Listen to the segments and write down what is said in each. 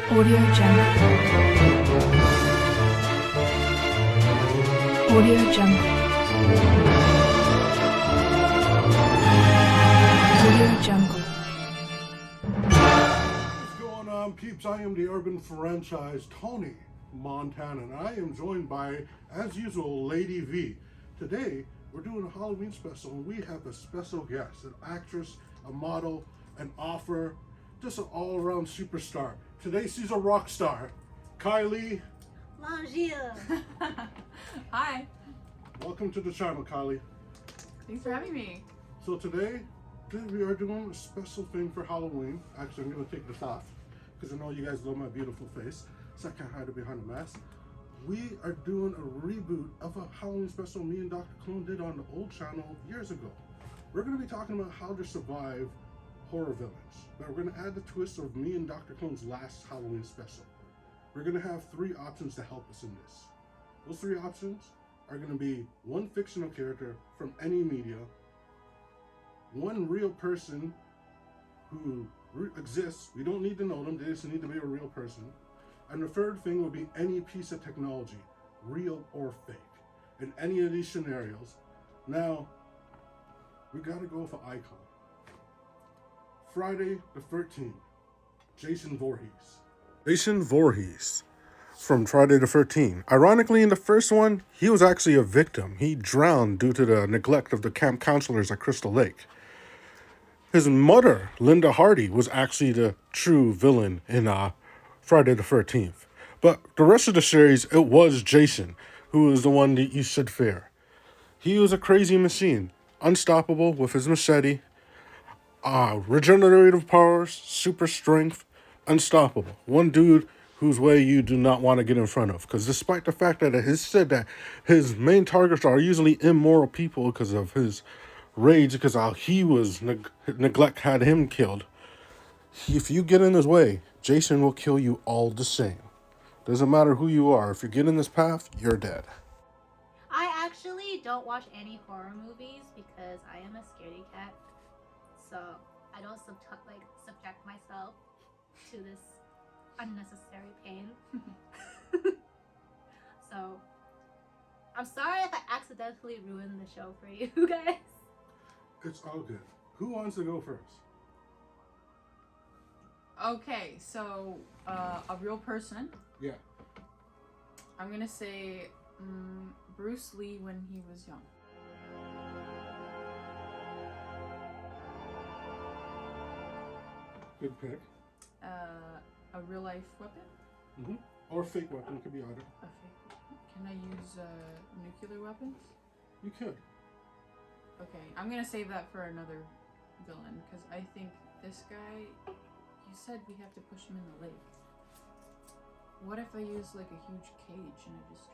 Audio Jungle. Audio Jungle. Audio Jungle. What's going on, peeps? I am the urban franchise Tony Montana, and I am joined by, as usual, Lady V. Today, we're doing a Halloween special, and we have a special guest, an actress, a model, an author, just an all-around superstar. Today, she's a rock star. Kylie. Bonjour. Hi. Welcome to the channel, Kylie. Thanks for having me. So today, we are doing a special thing for Halloween. Actually, I'm going to take this off, because I know you guys love my beautiful face, so I can't hide it behind a mask. We are doing a reboot of a Halloween special me and Dr. Clone did on the old channel years ago. We're going to be talking about how to survive horror villains. Now we're going to add the twist of me and Dr. Clone's last Halloween special. We're going to have 3 options to help us in this. Those 3 options are going to be 1 fictional character from any media, 1 real person who exists. We don't need to know them, they just need to be a real person. And the 3rd thing will be any piece of technology, real or fake, in any of these scenarios. Now, we gotta go with an icon. Friday the 13th, Jason Voorhees. Jason Voorhees from Friday the 13th. Ironically, in the first one, he was actually a victim. He drowned due to the neglect of the camp counselors at Crystal Lake. His mother, Linda Hardy, was actually the true villain in Friday the 13th. But the rest of the series, it was Jason, who is the one that you should fear. He was a crazy machine, unstoppable with his machete, regenerative powers, super strength, unstoppable. One dude whose way you do not want to get in front of. Because despite the fact that it is said that his main targets are usually immoral people because of his rage, because how he was neglect had him killed. If you get in his way, Jason will kill you all the same. Doesn't matter who you are. If you get in this path, you're dead. I actually don't watch any horror movies because I am a scaredy cat. So I don't subject myself to this unnecessary pain. So I'm sorry if I accidentally ruined the show for you guys. It's all good. Who wants to go first? Okay, so a real person. Yeah. I'm gonna say Bruce Lee when he was young. Good pick. A real life weapon. Or a fake weapon, could be either. A fake. Can I use nuclear weapons? You could. Okay, I'm gonna save that for another villain because I think this guy. You said we have to push him in the lake. What if I use like a huge cage and I just...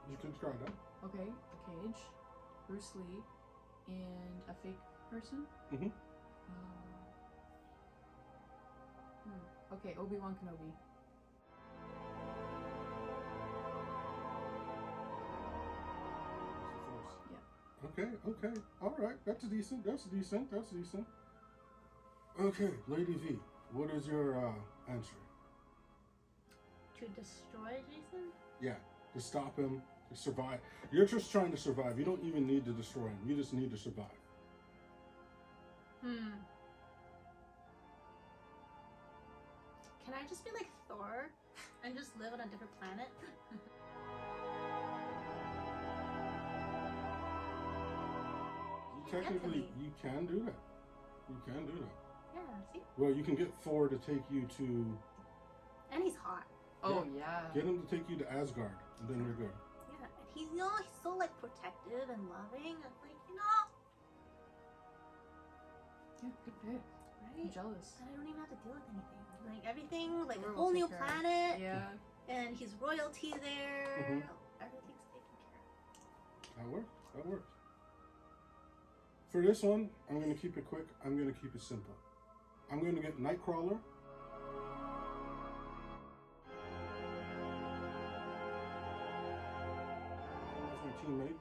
You can try that. Okay, a cage, Bruce Lee, and a fake person? Okay, Obi-Wan Kenobi. Okay. All right. That's decent. Okay, Lady V, what is your answer? To destroy Jason? Yeah, to stop him, to survive. You're just trying to survive. You don't even need to destroy him. You just need to survive. Can I just be like Thor and just live on a different planet? Technically, you can do that. Yeah, see? Well, you can get Thor to take you to... And he's hot. Oh, yeah. Get him to take you to Asgard, and then you're good. Yeah, and he's so like protective and loving. And like, Yeah, good pick. right? I'm jealous. And I don't even have to deal with anything. Like everything, like Thor a whole will new take care of it. planet. Yeah. And he's royalty there. Everything's taken care of. That works. For this one, I'm going to keep it quick. I'm going to keep it simple. I'm going to get Nightcrawler. That's my teammate.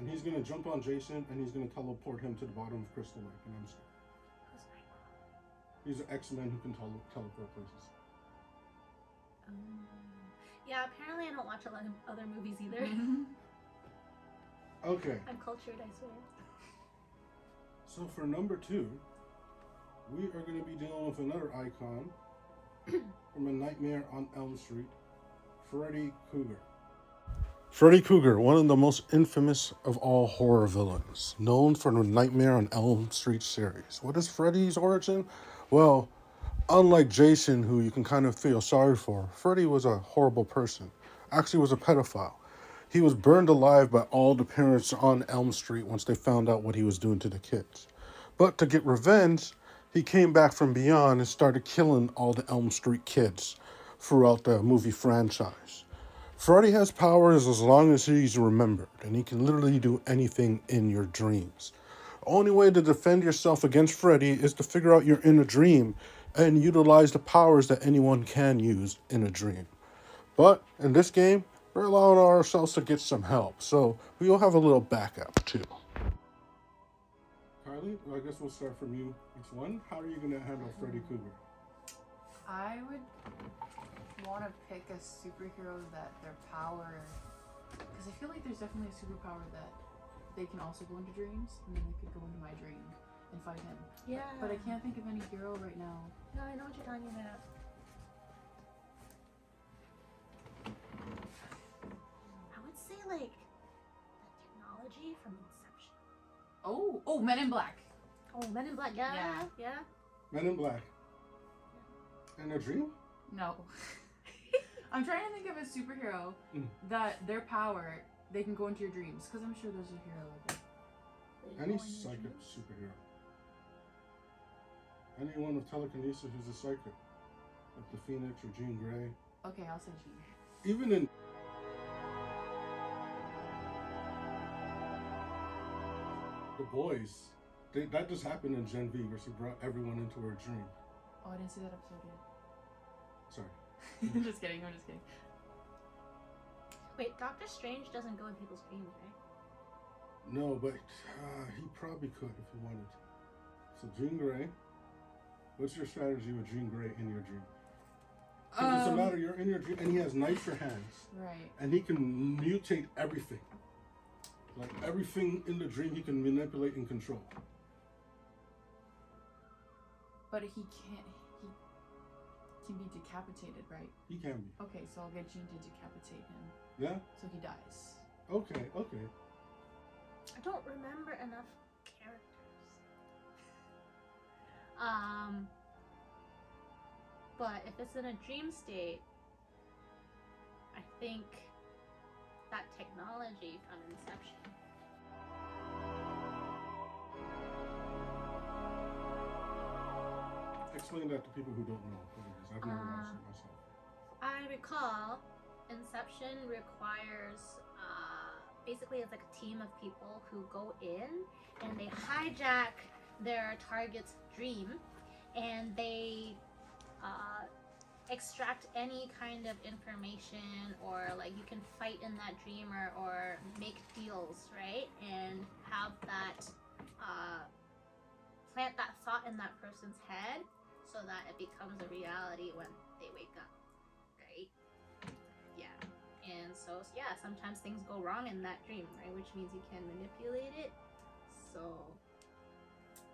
And he's gonna jump on Jason and he's gonna teleport him to the bottom of Crystal Lake in Amsterdam. Who's Nightcrawler? He's an X-Men who can teleport places. Yeah, apparently I don't watch a lot of other movies either. Okay, I'm cultured, I swear. so for number 2, we are gonna be dealing with another icon from A Nightmare on Elm Street, Freddy Krueger. Freddy Krueger, one of the most infamous of all horror villains, known for the Nightmare on Elm Street series. What is Freddy's origin? Well, unlike Jason, who you can kind of feel sorry for, Freddy was a horrible person. Actually was a pedophile. He was burned alive by all the parents on Elm Street once they found out what he was doing to the kids. But to get revenge, he came back from beyond and started killing all the Elm Street kids throughout the movie franchise. Freddy has powers as long as he's remembered, and he can literally do anything in your dreams. The only way to defend yourself against Freddy is to figure out you're in a dream and utilize the powers that anyone can use in a dream. But in this game, we're allowing ourselves to get some help, so we'll have a little backup too. Carly, well, I guess we'll start from you. Each one. How are you going to handle Freddy Krueger? I would want to pick a superhero that their power, because I feel like there's definitely a superpower that they can also go into dreams, and then they could go into my dream and fight him. Yeah. But I can't think of any hero right now. No, I know what you're talking about. I would say like the technology from Inception. Oh, Men in Black. Oh, Men in Black. Yeah. Men in Black. In a dream? No. I'm trying to think of a superhero that their power, they can go into your dreams, because I'm sure there's a hero like that. Any psychic superhero. Anyone with telekinesis who's a psychic. Like the Phoenix or Jean Grey. Okay, I'll say Jean. Even in The Boys, that just happened in Gen V, where she brought everyone into her dream. Oh, I didn't see that episode yet. Sorry. I'm just kidding. Wait, Doctor Strange doesn't go in people's dreams, right? No, but he probably could if he wanted. So Jean Grey, what's your strategy with Jean Grey in your dream? It doesn't matter, you're in your dream, and he has knife for hands. Right. And he can mutate everything. Like everything in the dream he can manipulate and control. But he can be decapitated, right? He can be. Okay, so I'll get Jean to decapitate him. Yeah? So he dies. Okay. I don't remember enough characters. But if it's in a dream state, I think that technology from Inception. Explain that to people who don't know what it is. I've never watched it myself. I recall Inception requires basically it's like a team of people who go in and they hijack their target's dream and they extract any kind of information, or like you can fight in that dream or make deals, right? And have that plant that thought in that person's head so that it becomes a reality when they wake up, right? Yeah. And so yeah, sometimes things go wrong in that dream, right? Which means you can manipulate it. So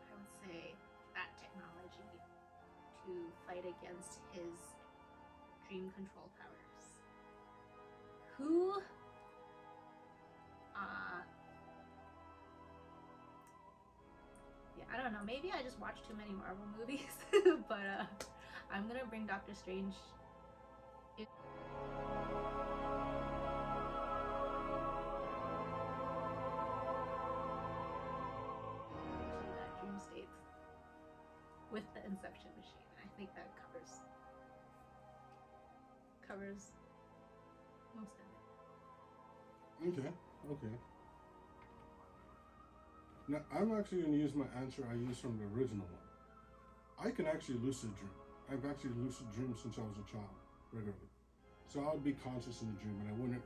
I would say that technology to fight against his dream control powers. Who I don't know, maybe I just watched too many Marvel movies, but I'm gonna bring Doctor Strange in. To that dream state with the Inception machine. I think that covers most of it. Okay. Now, I'm actually going to use my answer I used from the original one. I can actually lucid dream. I've actually lucid dreamed since I was a child, regularly. So I would be conscious in the dream, and I wouldn't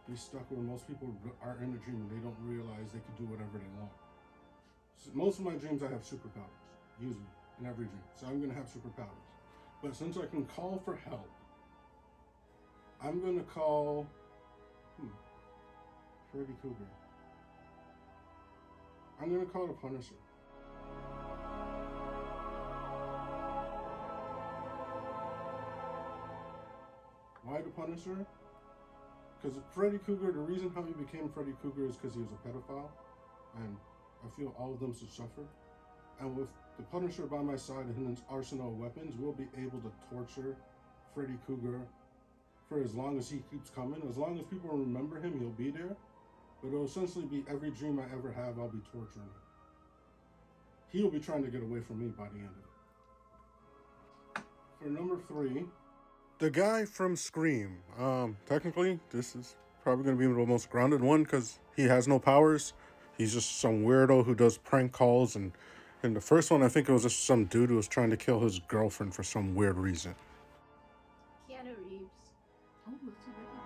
be stuck where most people are in a dream and they don't realize they can do whatever they want. So most of my dreams I have superpowers, usually, in every dream. So I'm gonna have superpowers. But since I can call for help, I'm gonna call Freddy Krueger. I'm gonna call the Punisher. Why the Punisher? Because Freddy Krueger, the reason how he became Freddy Krueger is because he was a pedophile, and I feel all of them should suffer. And with the Punisher by my side and his arsenal of weapons, we'll be able to torture Freddy Krueger for as long as he keeps coming. As long as people remember him, he'll be there. But it'll essentially be every dream I ever have, I'll be torturing him. He'll be trying to get away from me by the end of it. For number 3, the guy from Scream. Technically, this is probably going to be the most grounded one because he has no powers. He's just some weirdo who does prank calls. And in the first one, I think it was just some dude who was trying to kill his girlfriend for some weird reason. Keanu Reeves. Oh, that's a good one.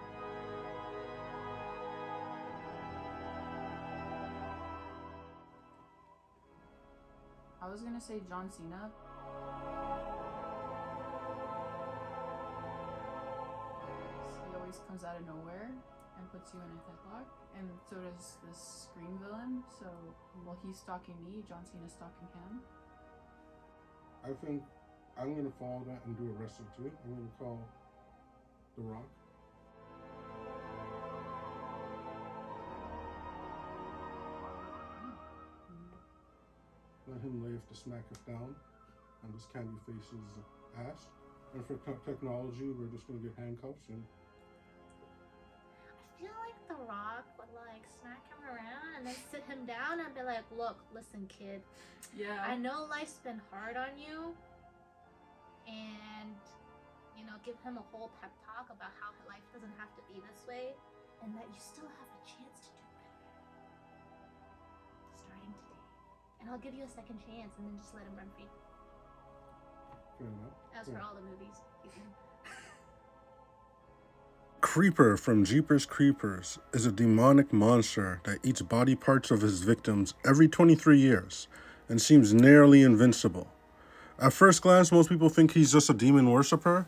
I was gonna say John Cena. He always comes out of nowhere and puts you in a headlock, and so does this Scream villain. So while he's stalking me, John Cena's stalking him. I think I'm going to follow that and do a wrestler too. I'm going to call The Rock. Let him lay the smack us down on this candy face's ass. And for technology, we're just going to get handcuffs and I feel like The Rock would like smack him around and then sit him down and be like, "Look, listen, kid. Yeah. I know life's been hard on you," and give him a whole pep talk about how life doesn't have to be this way, and that you still have a chance to do better starting today. And I'll give you a second chance, and then just let him run free. fair enough. As for all the movies, you can. Creeper from Jeepers Creepers is a demonic monster that eats body parts of his victims every 23 years and seems nearly invincible. At first glance, most people think he's just a demon worshiper,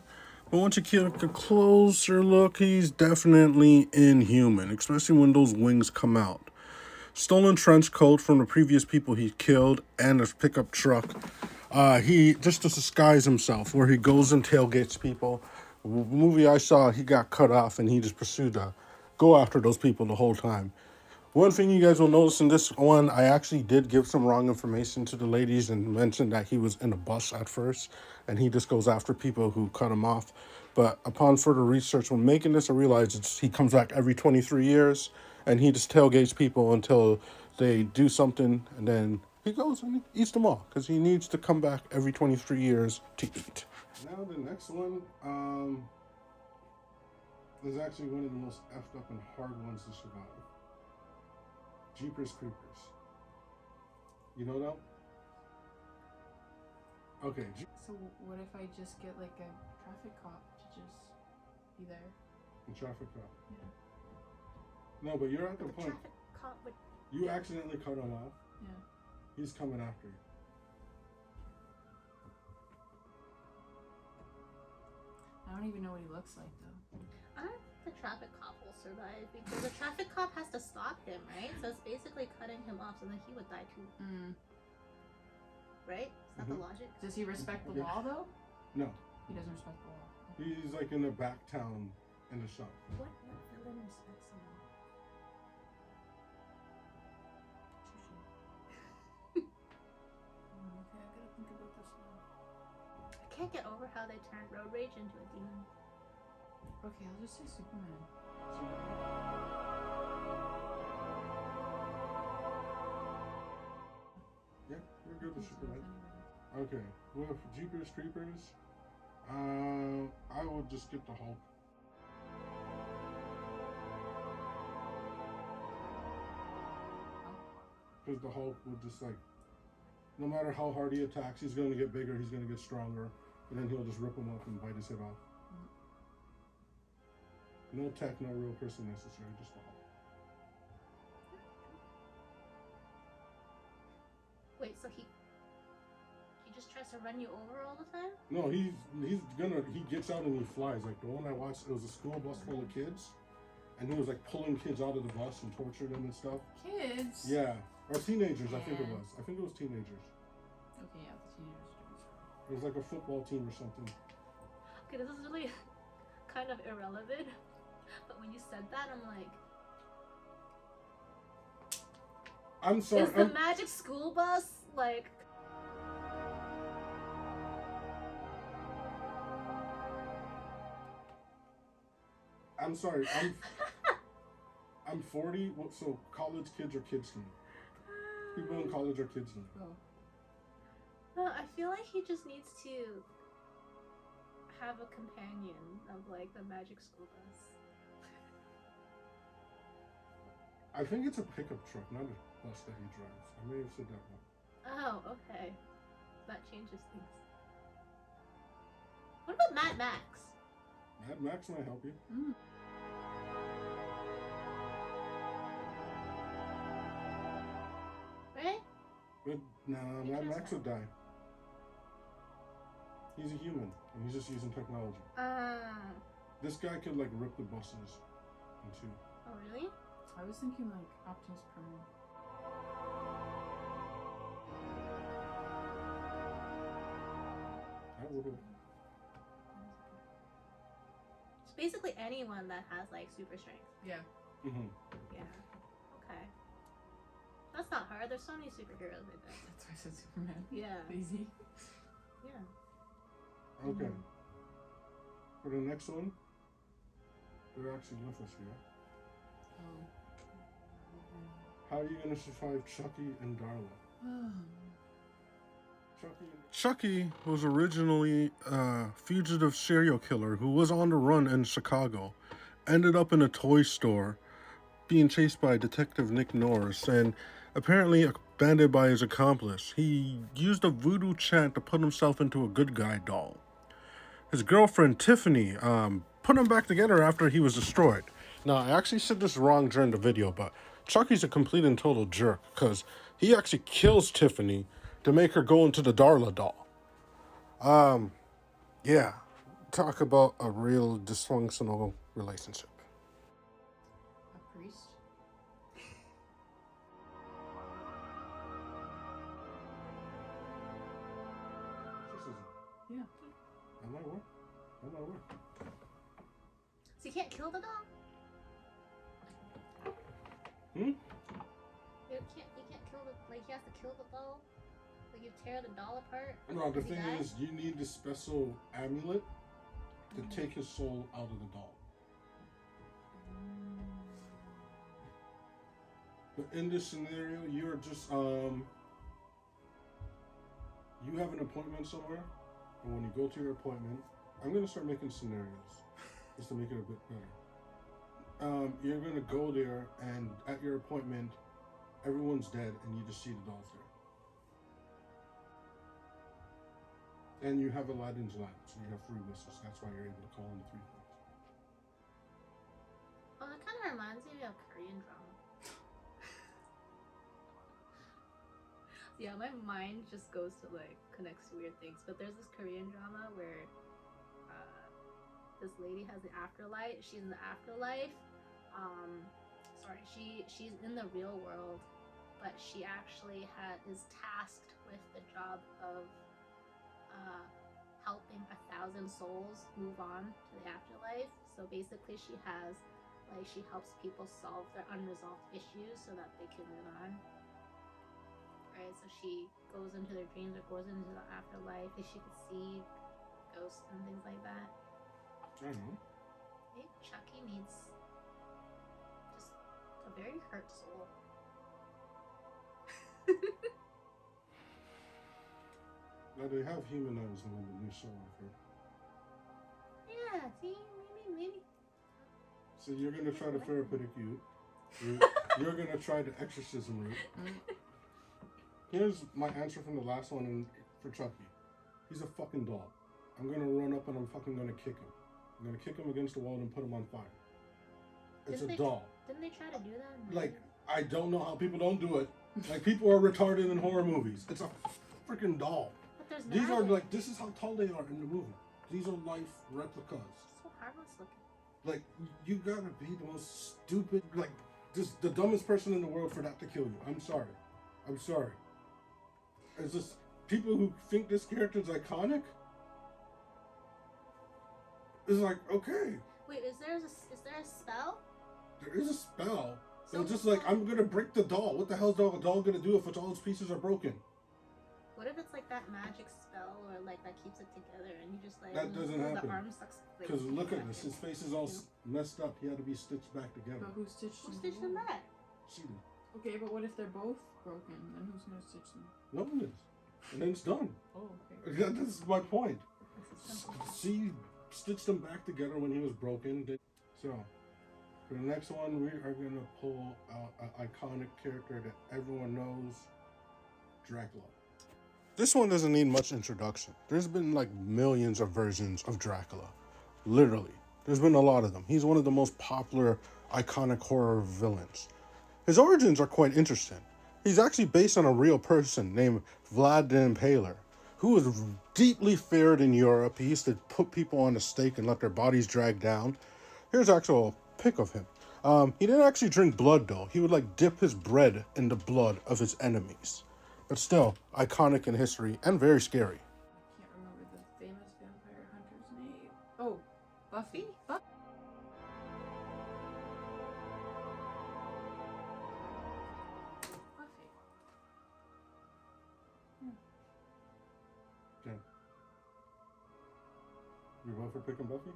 but once you take a closer look, he's definitely inhuman, especially when those wings come out. Stolen trench coat from the previous people he killed and his pickup truck. He just to disguise himself, where he goes and tailgates people. The movie I saw, he got cut off and he just pursued to go after those people the whole time. One thing you guys will notice in this one, I actually did give some wrong information to the ladies and mentioned that he was in a bus at first and he just goes after people who cut him off. But upon further research, when making this, I realized he comes back every 23 years and he just tailgates people until they do something, and then he goes and eats them all because he needs to come back every 23 years to eat. Now the next one is actually one of the most effed up and hard ones to survive. Jeepers Creepers. You know that? Okay. So what if I just get like a traffic cop to just be there? The traffic cop. Yeah. No, but you're at the The point. traffic cop would. You accidentally cut him off. Yeah. He's coming after you. I don't even know what he looks like though. I don't think the traffic cop will survive because the traffic cop has to stop him, right? So it's basically cutting him off, so then he would die too, right? Is that the logic? Does he respect the Yeah. law though? No. He doesn't respect the law. He's like in the back town in the shop. What villain respects the law? Okay, I gotta think about this now. I can't get over how they turned road rage into a demon. Okay, I'll just say Superman. Yeah, you're good with Superman. Anyway. Okay, with Jeepers Creepers, I would just get the Hulk. Because the Hulk would just like, no matter how hard he attacks, he's going to get bigger, he's going to get stronger, and then he'll just rip him up and bite his head off. No tech, no real person necessary, just a doll. Wait, so he just tries to run you over all the time? No, he gets out and he flies. Like the one I watched, it was a school bus full of kids, and he was like pulling kids out of the bus and torturing them and stuff. Kids? Yeah, or teenagers. I think it Yeah. was. I think it was teenagers. Okay, yeah, the teenagers do. It was like a football team or something. Okay, this is really kind of irrelevant. But when you said that, I'm like, I'm sorry. is the magic school bus like? I'm sorry. I'm 40. So college kids are kids to me. People in college are kids to me. Oh. No, I feel like he just needs to have a companion of like the magic school bus. I think it's a pickup truck, not a bus that he drives. I may have said that wrong. Oh, okay. That changes things. What about Mad Max? Mad Max might help you. Mm. Right? But nah, He Mad just Max would die. He's a human, and he's just using technology. This guy could like rip the buses in two. Oh really? I was thinking like Optimus Prime. That would have. It's basically anyone that has like super strength. Yeah. Mm-hmm. Yeah. Okay. That's not hard. There's so many superheroes like that. That's why I said Superman. Yeah. Easy. Yeah. Okay. For the next one, they're actually with us here. Oh. How are you gonna survive Chucky and Darla? Oh. Chucky was originally a fugitive serial killer who was on the run in Chicago. Ended up in a toy store being chased by Detective Nick Norris and apparently abandoned by his accomplice. He used a voodoo chant to put himself into a good guy doll. His girlfriend Tiffany put him back together after he was destroyed. Now, I actually said this wrong during the video, but Chucky's a complete and total jerk because he actually kills Tiffany to make her go into the Darla doll. Yeah, talk about a real dysfunctional relationship. A priest? Yeah. That might work. That might work. So you can't kill the dog? Hmm? You can't kill the, like, he has to kill the doll? Like, you tear the doll apart? No, the Does he thing die? is, you need the special amulet to take his soul out of the doll. But in this scenario, you're just, you have an appointment somewhere, and when you go to your appointment, I'm going to start making scenarios, just to make it a bit better. You're going to go there, and at your appointment, everyone's dead, and you just see the dolls there. And you have Aladdin's lamp, so you have 3 wishes. That's why you're able to call in the 3 things. Oh, that kind of reminds me of Korean drama. Yeah, my mind just goes to like connects to weird things. But there's this Korean drama where this lady has an afterlife. She's in the afterlife. She's in the real world, but she actually is tasked with the job of helping 1,000 souls move on to the afterlife. So basically, she helps people solve their unresolved issues so that they can move on. Right, so she goes into their dreams or goes into the afterlife, and she could see ghosts and things like that. I don't know. Maybe Chucky needs just a very hurt soul. Now they have humanized him in the new show, I think. Yeah, see, maybe. So you're gonna try the therapeutic route. You're gonna try the exorcism route. Here's my answer from the last one for Chucky. He's a fucking dog. I'm gonna run up and I'm fucking gonna kick him. I'm gonna kick him against the wall and put him on fire. It's Didn't a they- doll. Didn't they try to do that? in the Like, movie? I don't know how people don't do it. Like, people are retarded in horror movies. It's a freaking doll. But there's These are magic. like, this is how tall they are in the movie. These are life replicas. So harmless looking. Like, you gotta be the most stupid, like, just the dumbest person in the world for that to kill you. I'm sorry. I'm sorry. It's just people who think this character is iconic. It's like, okay, Wait, is there a spell? there is a spell. So It's just like, I'm gonna break the doll. What the hell is the doll gonna do if all its pieces are broken? What if it's like that magic spell or like that keeps it together and you just like That doesn't the happen. arm sucks like, Because look at back this. in. His face is all messed up. He had to be stitched back together. But who stitched Who them? stitched them back? See them? Okay, but what if they're both broken? Then who's gonna stitch them? No one is. And then it's done. Oh, okay. That's my point. She stitched them back together when he was broken. So, for the next one, we are going to pull out an iconic character that everyone knows, Dracula. This one doesn't need much introduction. There's been like millions of versions of Dracula. Literally. There's been a lot of them. He's one of the most popular, iconic horror villains. His origins are quite interesting. He's actually based on a real person named Vlad the Impaler, who was deeply feared in Europe. He used to put people on a stake and let their bodies drag down. Here's actual pic of him. He didn't actually drink blood though. He would like dip his bread in the blood of his enemies. But still, iconic in history and very scary. I can't remember the famous vampire hunter's name. Oh, Buffy? Buffy? Okay. You vote for picking Buffy?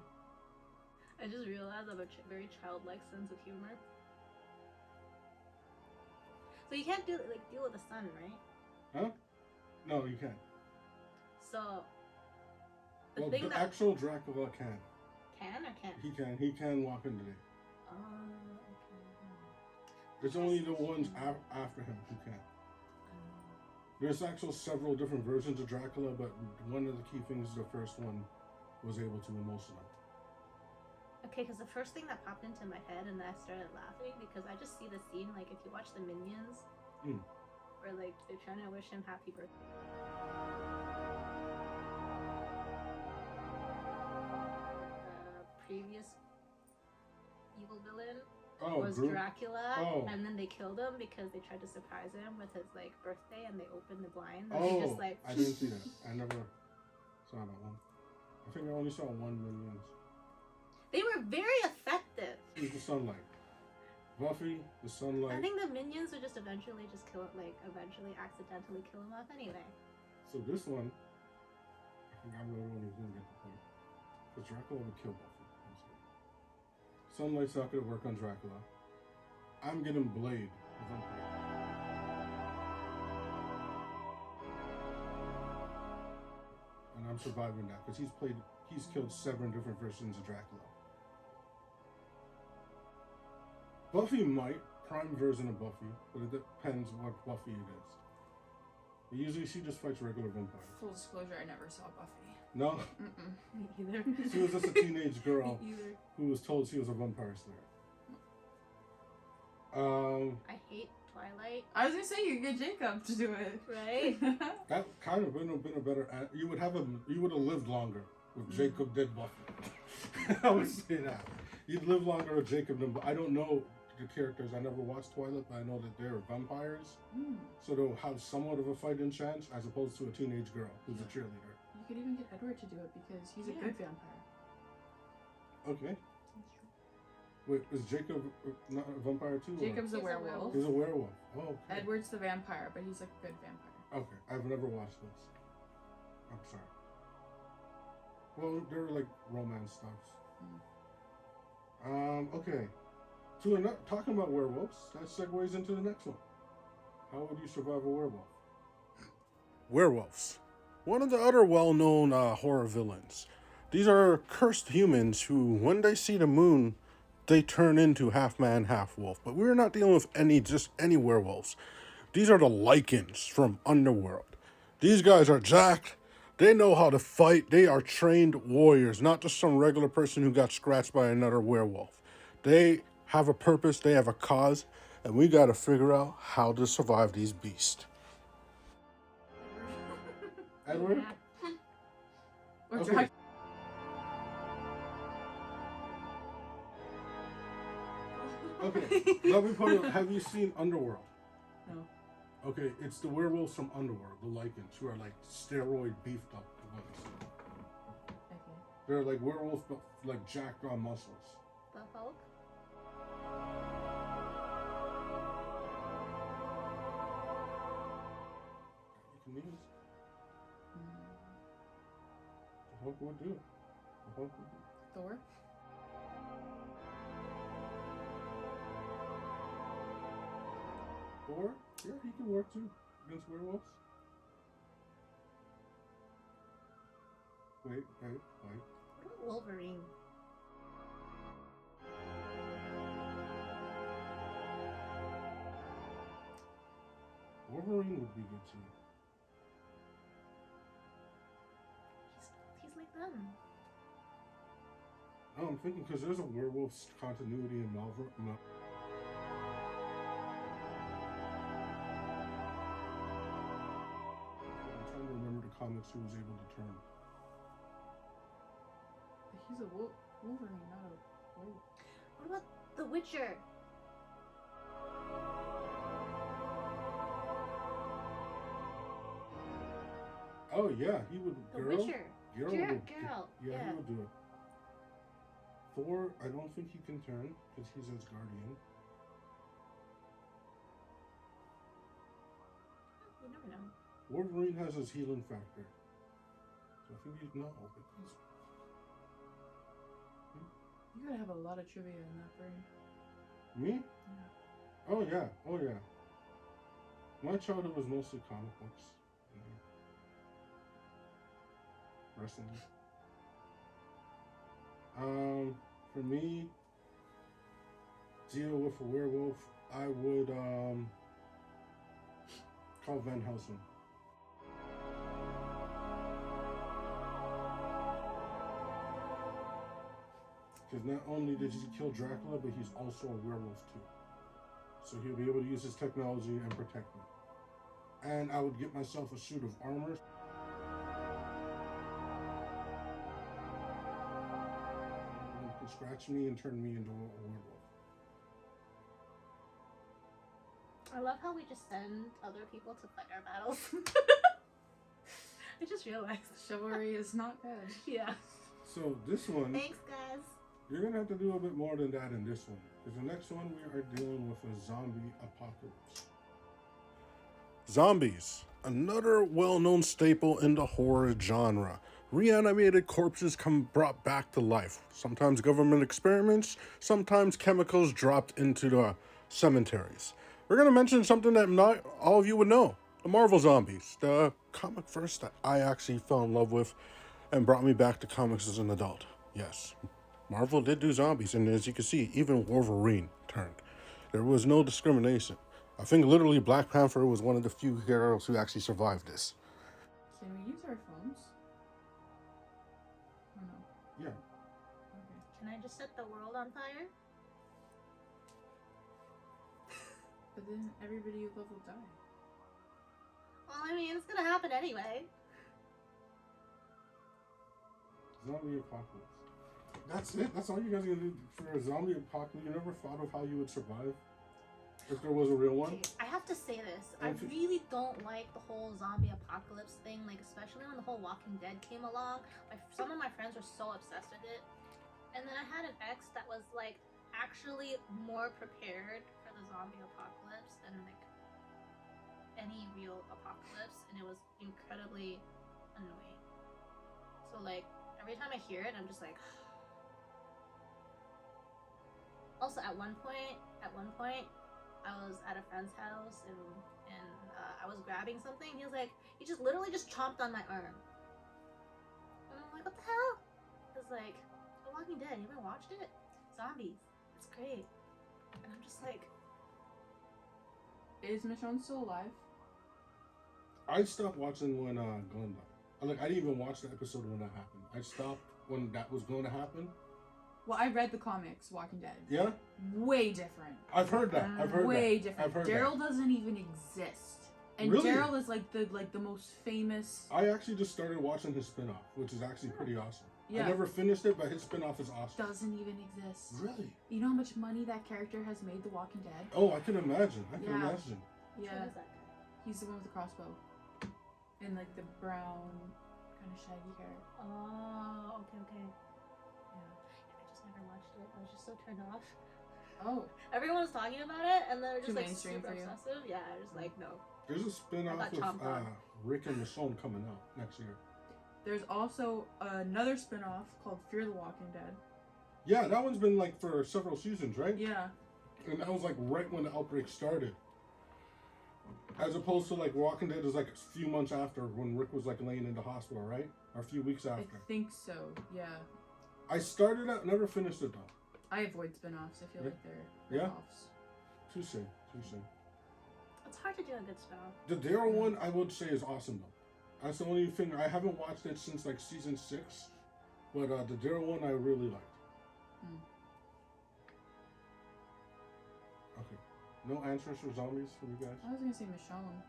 I just realized I have a very childlike sense of humor. So you can't deal with the sun, right? Huh? No, you can't. So the Well, thing the that actual Dracula can. can or can't? He can. He can walk into it. Okay. It's only the ones after him who can. There's actually several different versions of Dracula, but one of the key things is the first one was able to, and most of them. Okay, because the first thing that popped into my head and then I started laughing because I just see the scene, like if you watch the Minions, where like they're trying to wish him happy birthday. The previous evil villain was Dracula, and then they killed him because they tried to surprise him with his like birthday, and they opened the blinds. And they just like I didn't see that. I never saw that one. I think I only saw one Minions. they were very effective. It was the sunlight. Buffy, the sunlight. I think the Minions would just eventually eventually accidentally kill him off anyway. So this one, I think I'm the only one who's gonna get the point. Because Dracula would kill Buffy. I'm sorry. Sunlight's not gonna work on Dracula. I'm getting Blade, the vampire. And I'm surviving that because he's killed 7 different versions of Dracula. Buffy might, prime version of Buffy, but it depends what Buffy it is. But usually she just fights regular vampires. Full disclosure, I never saw Buffy. No, Me either. she was just a teenage girl Me either. who was told she was a vampire slayer. I hate Twilight. I was gonna say you get Jacob to do it. Right? That kind of would have been a better. You would have lived longer with Jacob than Buffy. I would say that you'd live longer with Jacob than. I don't know the characters. I never watched Twilight, but I know that they're vampires, so they'll have somewhat of a fighting chance as opposed to a teenage girl who's a cheerleader. You could even get Edward to do it because he's a good vampire. Okay. Wait, is Jacob not a vampire too? or- Jacob's a He's a werewolf. werewolf. He's a werewolf. Oh, okay. Edward's the vampire, but he's a good vampire. Okay, I've never watched this. I'm sorry. Well, they're like romance stuffs. Okay. So talking about werewolves, that segues into the next one. How would you survive a werewolf? Werewolves. One of the other well-known horror villains. These are cursed humans who, when they see the moon, they turn into half man, half wolf. But we're not dealing with just any werewolves. These are the Lycans from Underworld. These guys are jacked. They know how to fight. They are trained warriors, not just some regular person who got scratched by another werewolf. They have a purpose, they have a cause, and we gotta figure out how to survive these beasts. Edward? Yeah. Or Okay. Dracula. Okay, let me put it. Have you seen Underworld? No. Okay, it's the werewolves from Underworld, the Lycans, who are like steroid beefed up ones. Okay. They're like werewolves, but like jacked on muscles. The Hulk? You can use. The Hulk would do it. The Hulk would do it. Thor? Or, yeah, he can work too against werewolves. Wait. What about Wolverine? Wolverine would be good too. He's like them. Oh, I'm thinking because there's a werewolves continuity in Marvel. No. I'm trying to remember the comics he was able to turn. He's a Wolverine, not a werewolf. What about The Witcher? Oh yeah, he would. The Girl? Witcher. Girl Girl. would- Girl. Yeah, Yeah. he would do it. Thor, I don't think he can turn because he's his guardian. You never know. Wolverine has his healing factor. So I think he's not open. You gotta have a lot of trivia in that brain. Me? Yeah. Oh yeah, oh yeah. My childhood was mostly comic books. Wrestling. For me, deal with a werewolf, I would call Van Helsing. Because not only did he kill Dracula, but he's also a werewolf too. So he'll be able to use his technology and protect me. And I would get myself a suit of armor. And could scratch me and turn me into a werewolf. I love how we just send other people to fight our battles. I just realized. Chivalry is not bad. Yeah. So this one, Thanks, guys. you're gonna have to do a bit more than that in this one. Because the next one we are dealing with a zombie apocalypse. Zombies, another well-known staple in the horror genre. Reanimated corpses come brought back to life. Sometimes government experiments, sometimes chemicals dropped into the cemeteries. We're gonna mention something that not all of you would know. The Marvel Zombies, the comic verse that I actually fell in love with and brought me back to comics as an adult. Yes, Marvel did do zombies, and as you can see, even Wolverine turned. There was no discrimination. I think literally Black Panther was one of the few heroes who actually survived this. Can we use our phones? Or no? Yeah. Okay. Can I just set the world on fire? But then everybody you love will die. Well, I mean, it's gonna happen anyway. Zombie apocalypse. That's it? That's all you guys are gonna do for a zombie apocalypse? You never thought of how you would survive? If there was a real one? Okay, I have to say this. I Okay. really don't like the whole zombie apocalypse thing, like especially when the whole Walking Dead came along. Some of my friends were so obsessed with it. And then I had an ex that was like actually more prepared for the zombie apocalypse than like any real apocalypse, and it was incredibly annoying. So like every time I hear it, I'm just like. Also, at one point, I was at a friend's house and I was grabbing something. He was like, he just literally just chomped on my arm. And I'm like, what the hell? He was like, The Walking Dead. You ever watched it? Zombies. It's great. And I'm just like, Is Michonne still alive? I stopped watching when Glenn died. I didn't even watch the episode when that happened. I stopped when that was going to happen. Well, I read the comics, Walking Dead. Yeah? Way different. I've heard that. Way different. Daryl doesn't even exist. And Really? Daryl is like the most famous. I actually just started watching his spin-off, which is actually pretty awesome. Yeah. I never finished it, but his spin-off is awesome. Doesn't even exist. Really? You know how much money that character has made The Walking Dead? Oh, I can imagine. I can Yeah. imagine. Yeah. What is that guy? He's the one with the crossbow. And like the brown, kind of shaggy hair. Oh, okay. Yeah. I just never watched it. I was just so turned off. Oh. Everyone was talking about it, and they're Too just like mainstream super for you? obsessive. Yeah, I was like, no. There's a spin-off I got chomped of on. Rick and Michonne coming out next year. There's also another spin-off called Fear the Walking Dead. Yeah, that one's been like for several seasons, right? Yeah. And that was like right when the outbreak started. As opposed to like Walking Dead is like a few months after when Rick was like laying in the hospital, right? Or a few weeks I after. think so, yeah. I started it, never finished it though. I avoid spin-offs. I feel Yeah. like they're Yeah? rip-offs. Too soon. It's hard to do a good spell. The Daryl one I would say is awesome though. That's the only thing. I haven't watched it since like season 6. But the Daryl one I really liked. Mm. Okay. No answers for zombies for you guys? I was gonna say Michonne.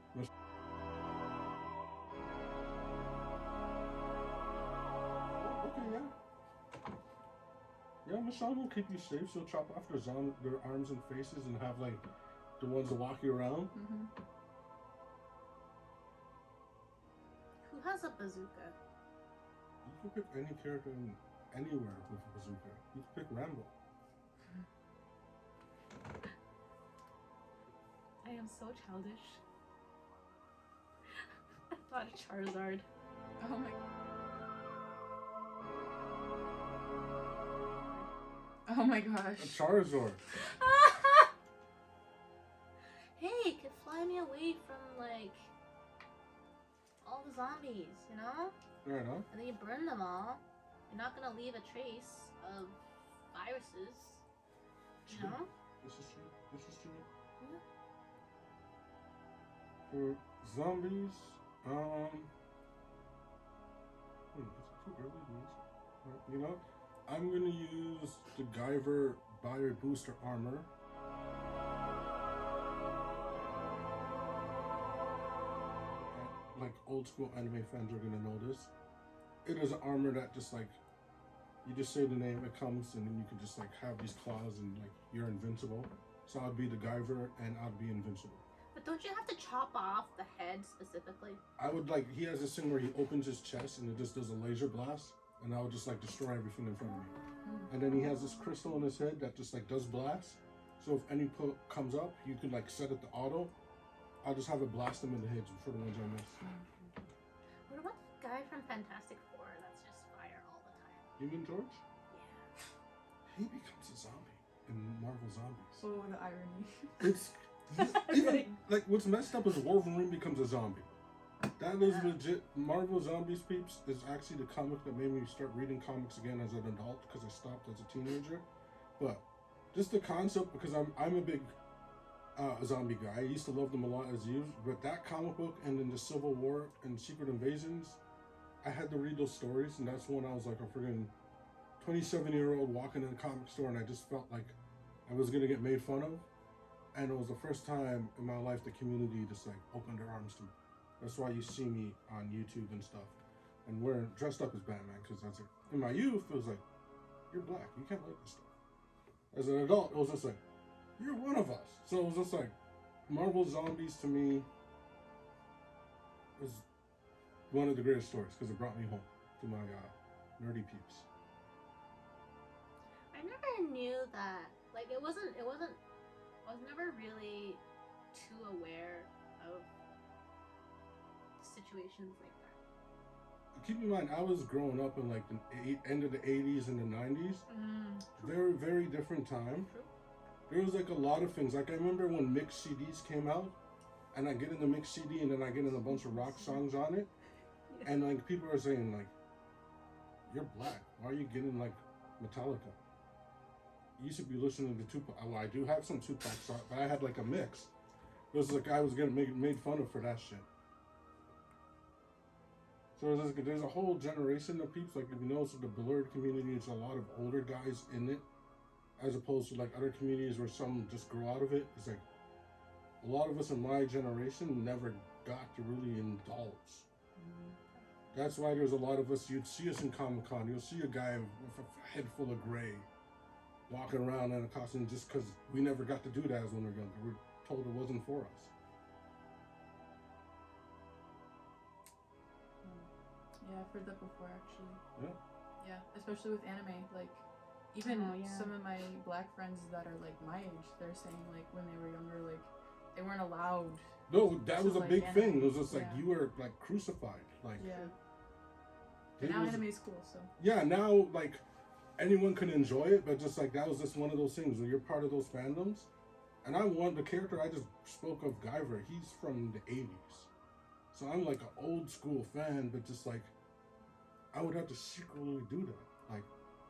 Okay, yeah. Yeah, Michonne will keep you safe. She'll chop off their arms and faces and have like the ones that walk you around. Mm-hmm. Who has a bazooka? You can pick any character anywhere with a bazooka. You can pick Rambo. I am so childish. I thought Charizard. Oh my. Oh my gosh. A Charizard. Hey, it could fly me away from like all the zombies, you know? Right on. And then you burn them all. You're not gonna leave a trace of viruses, you True. know? This is true. This is true. Yeah. For zombies, is it too early to use? You know, I'm gonna use the Guyver Bio Booster Armor. Like old school anime fans are gonna know this. It is an armor that just like you just say the name, it comes, and then you can just like have these claws and like you're invincible. So I'd be the Guyver and I'd be invincible. But don't you have to chop off the head specifically? I would like, he has this thing where he opens his chest and it just does a laser blast, and I would just like destroy everything in front of me. And then he has this crystal in his head that just like does blasts. So if any comes up, you could like set it to auto. I'll just have it blast them in the head for the ones I miss. What about the guy from Fantastic Four that's just fire all the time? Human Torch? Yeah. He becomes a zombie in Marvel Zombies. Oh, the irony. It's even like what's messed up is Wolverine becomes a zombie. That is legit. Marvel Zombies Peeps is actually the comic that made me start reading comics again as an adult because I stopped as a teenager. But just the concept, because I'm a big zombie guy. I used to love them a lot as you, but that comic book and then the Civil War and Secret Invasions, I had to read those stories, and that's when I was like a friggin' 27-year-old walking in a comic store, and I just felt like I was gonna get made fun of. And it was the first time in my life the community just like opened their arms to me. That's why you see me on YouTube and stuff, and wearing dressed up as Batman, because that's like in my youth it was like, you're black, you can't like this stuff. As an adult, it was just like, you're one of us. So it was just like, Marvel Zombies to me was one of the greatest stories because it brought me home to my nerdy peeps. I never knew that. Like, it wasn't. I was never really too aware of situations like that. Keep in mind, I was growing up in like the end of the 80s and the 90s. Very, very different time. True. There was like a lot of things. Like I remember when mixed CDs came out, and I get in the mixed CD and then I get in a bunch of rock songs on it, and like people are saying like, "You're black. Why are you getting like Metallica?" You used to be listening to Tupac. Well, I do have some Tupac songs, but I had like a mix. It was like I was getting made fun of for that shit. So there's a whole generation of peeps. Like if you notice, the blurred community, it's a lot of older guys in it, as opposed to like other communities where some just grow out of it. It's like a lot of us in my generation never got to really indulge. That's why there's a lot of us. You'd see us in Comic-Con. You'll see a guy with a head full of gray walking around in a costume just because we never got to do that as when we were younger. We're told it wasn't for us. Yeah, I've heard that before actually. Yeah. Yeah, especially with anime. Like, even Oh, yeah. some of my black friends that are like my age, they're saying like when they were younger, like they weren't allowed. No, that was a like big anime. thing. It was just like Yeah. you were like crucified. Like Yeah. it But now was- anime is cool, so. Yeah, now like anyone can enjoy it, but just like that was just one of those things where you're part of those fandoms. And I want the character I just spoke of, Guyver. He's from the '80s, so I'm like an old school fan. But just like I would have to secretly do that. Like,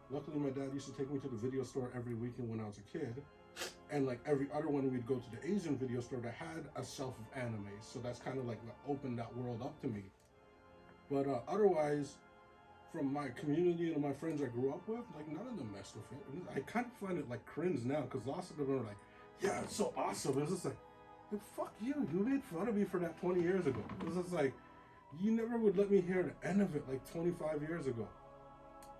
luckily my dad used to take me to the video store every weekend when I was a kid, and like every other one we'd go to the Asian video store that had a shelf of anime. So that's kind of like what opened that world up to me. But otherwise, from my community and my friends I grew up with, like none of them messed with it. I kind of find it like cringe now because lots of them are like, yeah, it's so awesome. It's just like, fuck you. You made fun of me for that 20 years ago. It's just like, you never would let me hear the end of it like 25 years ago.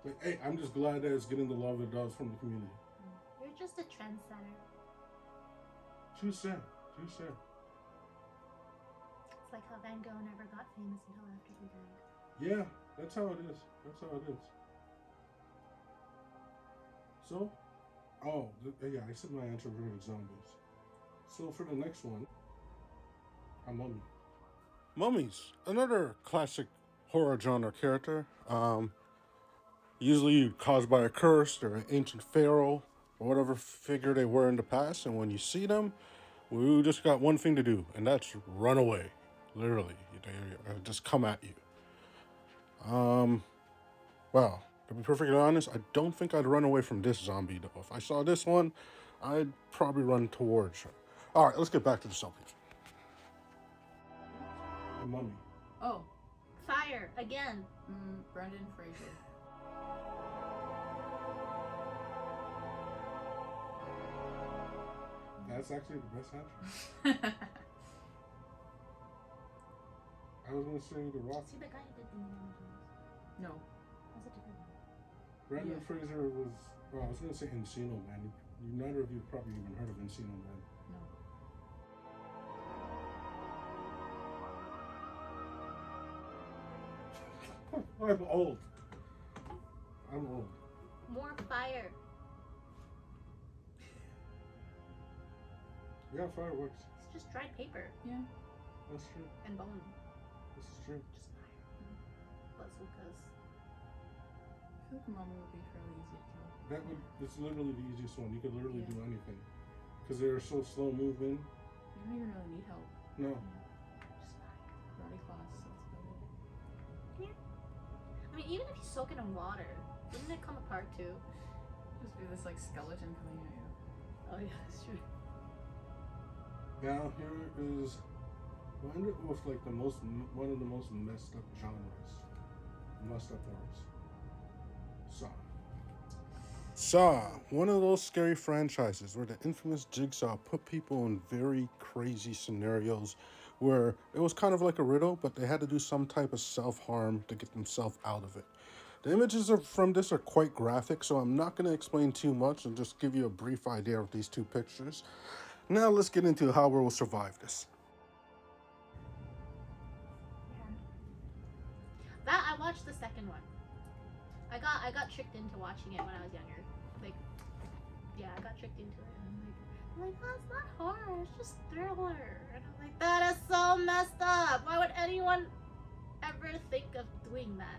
Like, hey, I'm just glad that it's getting the love it does from the community. You're just a trendsetter. Too sad. Too sad. It's like how Van Gogh never got famous until after he died. Yeah, that's how it is. That's how it is. So, yeah, I said my answer for zombies. So for the next one, a mummy. Mummies, another classic horror genre character. Usually caused by a curse or an ancient pharaoh or whatever figure they were in the past. And when you see them, we just got one thing to do, and that's run away. Literally, they just come at you. Well, to be perfectly honest, I don't think I'd run away from this zombie though. If I saw this one, I'd probably run towards her. All right, let's get back to the zombies. The mummy. Oh, Fire again. Brendan Fraser. That's actually the best answer. I was gonna say The Rock. See the guy who did the Indiana Jones. No. That's a different one. Brendan Yeah. Fraser was. Well, I was gonna say Encino Man. Neither of you probably even heard of Encino Man. No. I'm old. I'm old. More fire. Yeah, fireworks. It's just dried paper Yeah. That's true. and bone. This is true. Just fire. Bazookas. I feel like Mama would be fairly easy to kill. It's literally the easiest one. You could literally Yeah. do anything. Because they're so slow moving. You don't even really need help. No. Just fire. Karate class, that's about it. I mean, even if you soak it in water, doesn't it come apart too? Just be this like skeleton coming at you. Oh yeah, that's true. Now here is we'll end it with like one of the most messed up genres, messed up horrors. Saw, one of those scary franchises where the infamous Jigsaw put people in very crazy scenarios where it was kind of like a riddle, but they had to do some type of self-harm to get themselves out of it. The images from this are quite graphic, so I'm not going to explain too much and just give you a brief idea of these two pictures. Now let's get into how we will survive this. That I watched the second one. I got tricked into watching it when I was younger. Like, yeah, I got tricked into it. And I'm like, oh, it's not horror. It's just thriller. And I'm like, that is so messed up. Why would anyone ever think of doing that?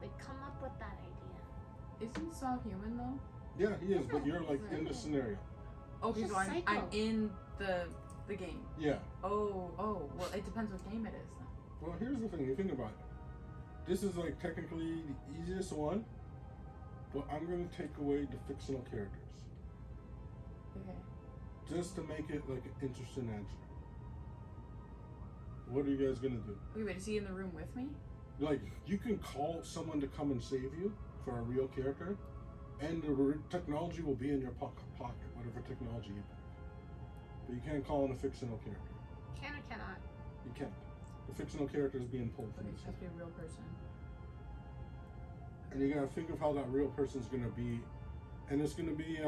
Like come up with that idea. Isn't Saw human though? Yeah, he is, but you're like in the scenario. Okay, He's so a I'm psycho. in the game. Yeah. Oh, well, it depends what game it is then. Well, here's the thing. You think about it. This is like technically the easiest one, but I'm going to take away the fictional characters Okay. just to make it like an interesting answer. What are you guys gonna do? Wait, wait, is he in the room with me? Like, you can call someone to come and save you for a real character, and the technology will be in your pocket, whatever technology you pick. But you can't call in a fictional character. Can or cannot? You can't. The fictional character is being pulled from Okay, this. it has to be a real person. And you gotta think of how that real person's gonna be. And it's gonna be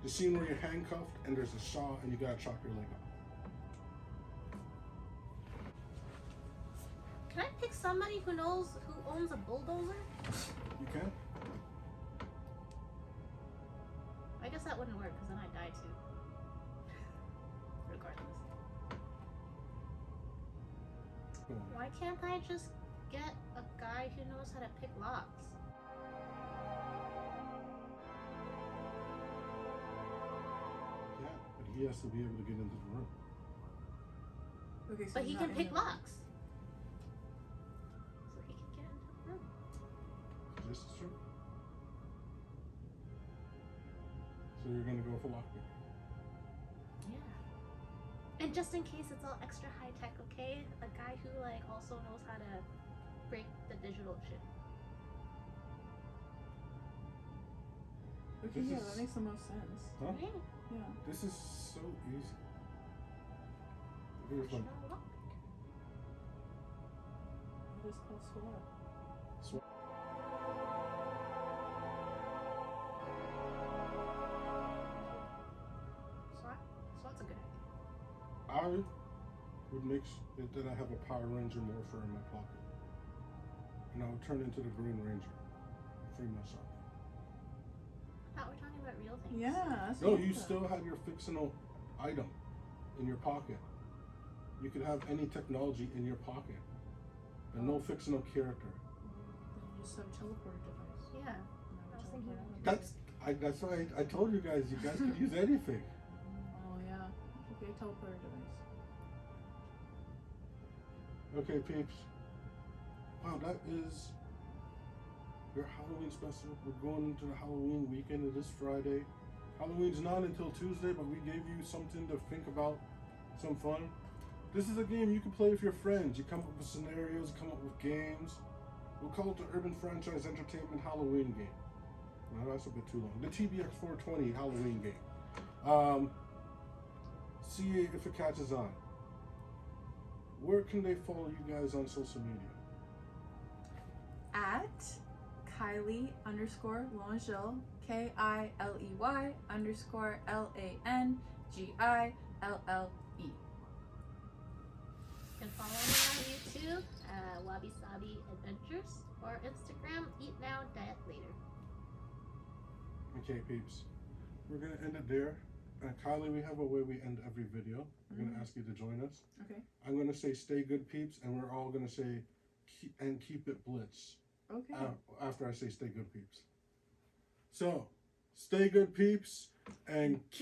the scene where you're handcuffed and there's a saw and you gotta chop your leg off. Can I pick somebody who owns a bulldozer? You can? I guess that wouldn't work because then I'd die too. Regardless. Go on. Why can't I just get a guy who knows how to pick locks? Yeah, but he has to be able to get into the room. Okay, so But he's he not can in pick the- locks. So he can get into the room. This is true. So you're gonna go for lockpick. Yeah. And just in case it's all extra high tech, okay? A guy who like also knows how to break the digital shit. Okay, This yeah, is- that makes the most sense. Huh? Right? Yeah. This is so easy. Here's one. Optional lock. It is called SWAT. SWAT's a good idea. I would make it that I have a Power Ranger morpher in my pocket. And I would turn into the Green Ranger. Free myself. I thought we were talking about real things. Yeah. That's No, what I you thought. still had your fictional item in your pocket. You could have any technology in your pocket. And no fictional character. Then you just have a teleporter device. Yeah. And I was teleport thinking- out. That's why I told you guys could use anything. Oh yeah. Okay, teleporter device. Okay, peeps. Wow, that is your Halloween special. We're going into the Halloween weekend. It is Friday. Halloween's not until Tuesday, but we gave you something to think about, some fun. This is a game you can play with your friends. You come up with scenarios, you come up with games. We'll call it the Urban Franchise Entertainment Halloween game. No, that's a bit too long. The TBX 420 Halloween game. See if it catches on. Where can they follow you guys on social media? At Kylie_Langille, KILEY_LANGILLE. You can follow me on YouTube, Wabi Sabi Adventures, or Instagram, Eat Now, Diet Later. Okay, peeps. We're going to end it there. Kylie, we have a way we end every video. We're going to ask you to join us. Okay. I'm going to say stay good, peeps, and we're all going to say keep it blitz Okay. after I say stay good, peeps. So, stay good, peeps, and keep